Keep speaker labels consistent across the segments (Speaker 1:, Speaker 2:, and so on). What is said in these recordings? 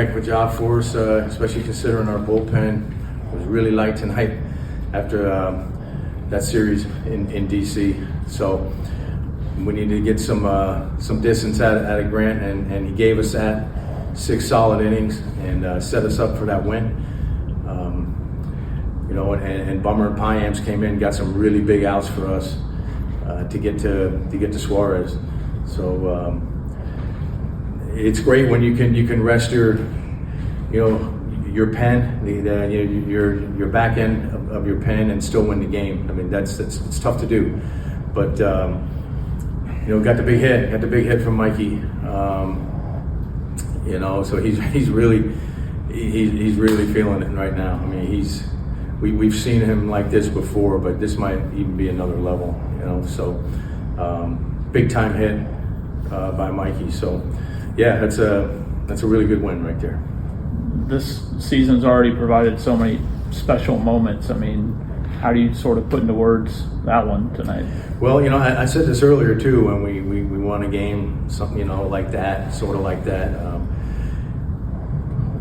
Speaker 1: Heck of a job for us, especially considering our bullpen was really light tonight after that series in DC. So we needed to get some distance out of Grant, and he gave us that 6 solid innings and set us up for that win. And Bummer and Piams came in, got some really big outs for us to get to Suarez. So it's great when you can rest your pen, your back end of your pen, and still win the game. I mean, it's tough to do, but got the big hit from Mikey. So he's really feeling it right now. I mean, we've seen him like this before, but this might even be another level. So big time hit by Mikey. So yeah, that's a really good win right there.
Speaker 2: This season's already provided so many special moments. I mean, how do you sort of put into words that one tonight?
Speaker 1: Well, I said this earlier too when we won a game, something like that, sort of like that.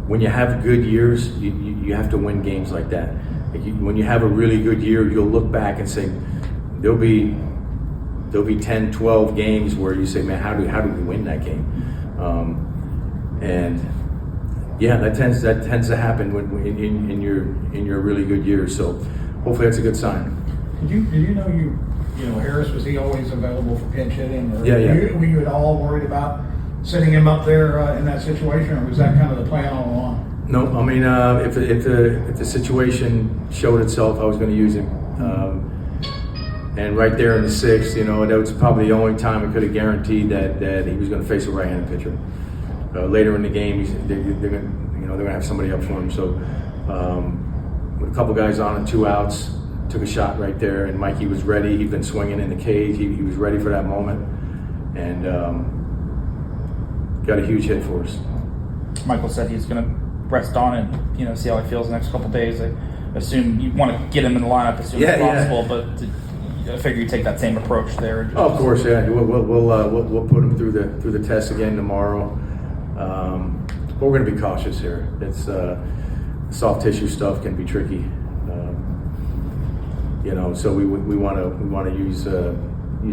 Speaker 1: When you have good years, you have to win games like that. When you have a really good year, you'll look back and say there'll be 10, 12 games where you say, man, how do we win that game? And yeah, that tends to happen in your really good years. So hopefully that's a good sign.
Speaker 3: Did you know Harris, was he always available for pinch hitting? Or
Speaker 1: Yeah.
Speaker 3: Were you at all worried about setting him up there in that situation, or was that kind of the plan all along?
Speaker 1: No, I mean if the situation showed itself, I was going to use him. And right there in the 6th, that was probably the only time we could have guaranteed that he was going to face a right-handed pitcher. Later in the game, they're going to have somebody up for him. So with a couple guys on and 2 outs, took a shot right there, and Mikey was ready. He'd been swinging in the cage. He was ready for that moment, and got a huge hit for us.
Speaker 4: Michael said he's going to rest on and see how he feels the next couple days. I assume you want to get him in the lineup as soon as possible, but I figure you take that same approach there.
Speaker 1: Oh, of course, yeah. We'll put him through the test again tomorrow. But we're going to be cautious here. It's soft tissue stuff can be tricky. So we want to use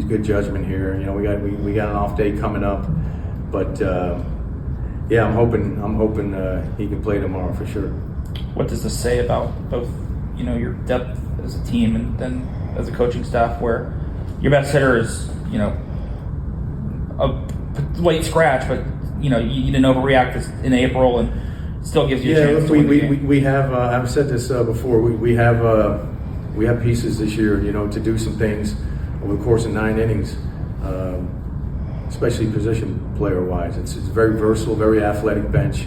Speaker 1: good judgment here. We got an off day coming up, but I'm hoping he can play tomorrow for sure.
Speaker 4: What does this say about both your depth as a team and then as a coaching staff, where your best hitter is a late scratch, but you didn't overreact in April and still gives you a chance to win the game?
Speaker 1: We have I've said this before. We have pieces this year, to do some things over the course of 9 innings, especially position player wise. It's very versatile, very athletic bench,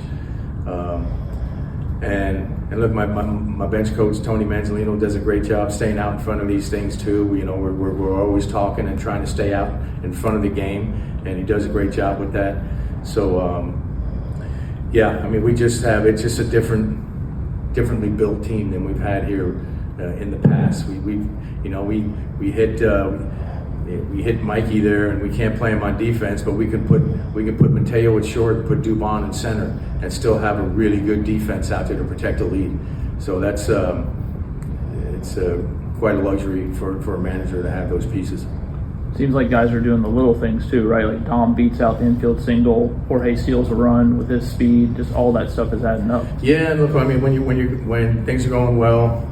Speaker 1: and look, my bench coach Tony Manzolino does a great job staying out in front of these things too. We're always talking and trying to stay out in front of the game, and he does a great job with that. So we just have, it's just a differently built team than we've had here in the past. We hit Mikey there, and we can't play him on defense, but we can put Mateo at short and put Dubon in center and still have a really good defense out there to protect the lead. So that's it's quite a luxury for a manager to have those pieces.
Speaker 2: Seems like guys are doing the little things too, right? Like Dom beats out the infield single, Jorge steals a run with his speed. Just all that stuff is adding up.
Speaker 1: Yeah, look, I mean, when things are going well,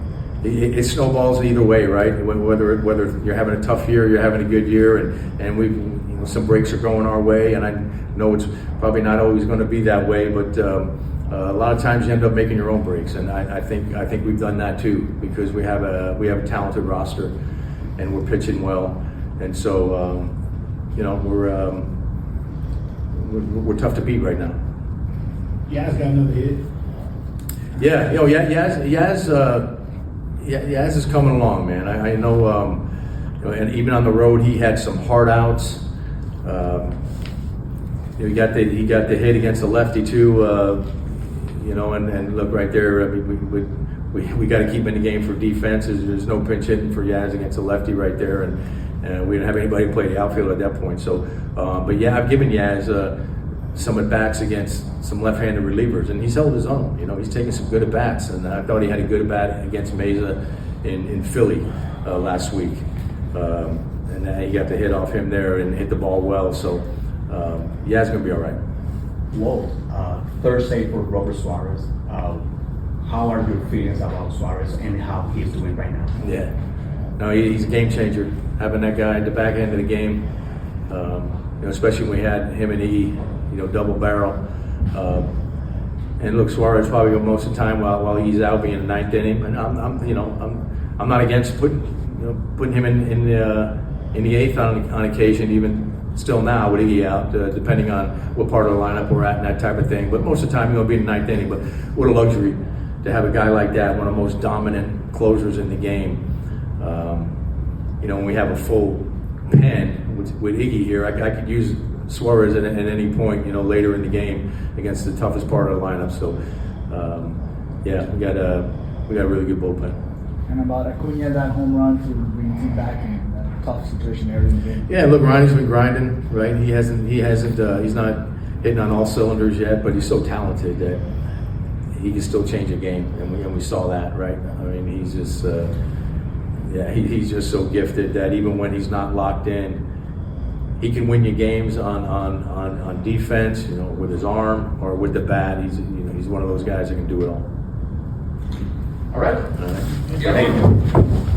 Speaker 1: it snowballs either way, right? Whether you're having a tough year, or you're having a good year, and we some breaks are going our way, and I know it's probably not always going to be that way, but a lot of times you end up making your own breaks, and I think we've done that too, because we have a talented roster, and we're pitching well, and so we're tough to beat right now.
Speaker 3: Yaz got another hit.
Speaker 1: Yeah, Yaz is coming along, man. I know, and even on the road, he had some hard outs. He got the hit against the lefty too. And look right there. We got to keep in the game for defense. There's no pinch hitting for Yaz against the lefty right there, and we didn't have anybody play the outfield at that point. So, but yeah, I've given Yaz some at bats against some left-handed relievers, and he's held his own. You know, he's taken some good at bats, and I thought he had a good at bat against Mesa in Philly last week, and he got the hit off him there and hit the ball well. So yeah, it's going to be all right.
Speaker 5: Walt, third save for Robert Suarez. How are your feelings about Suarez and how he's doing right now?
Speaker 1: Yeah, no, he's a game changer. Having that guy at the back end of the game, you know, especially when we had him and E, you know, double barrel. And look, Suarez probably go most of the time while he's out being in the ninth inning. And I'm not against putting him in the eighth on occasion, even still now with Iggy out, depending on what part of the lineup we're at and that type of thing. But most of the time he'll be in the ninth inning. But what a luxury to have a guy like that, one of the most dominant closers in the game. You know, when we have a full pen with Iggy here, I could use Suarez at any point, you know, later in the game against the toughest part of the lineup. So, yeah, we got a really good bullpen.
Speaker 6: And about Acuna, that home run to bring the team back in that tough situation early in the game.
Speaker 1: Yeah, look, Ronnie's been grinding, right? He's not hitting on all cylinders yet, but he's so talented that he can still change a game, and we saw that, right? I mean, he's just, he's just so gifted that even when he's not locked in, he can win you games on defense, you know, with his arm or with the bat. He's one of those guys that can do it all.
Speaker 5: All right.
Speaker 1: All right.
Speaker 5: Thank you.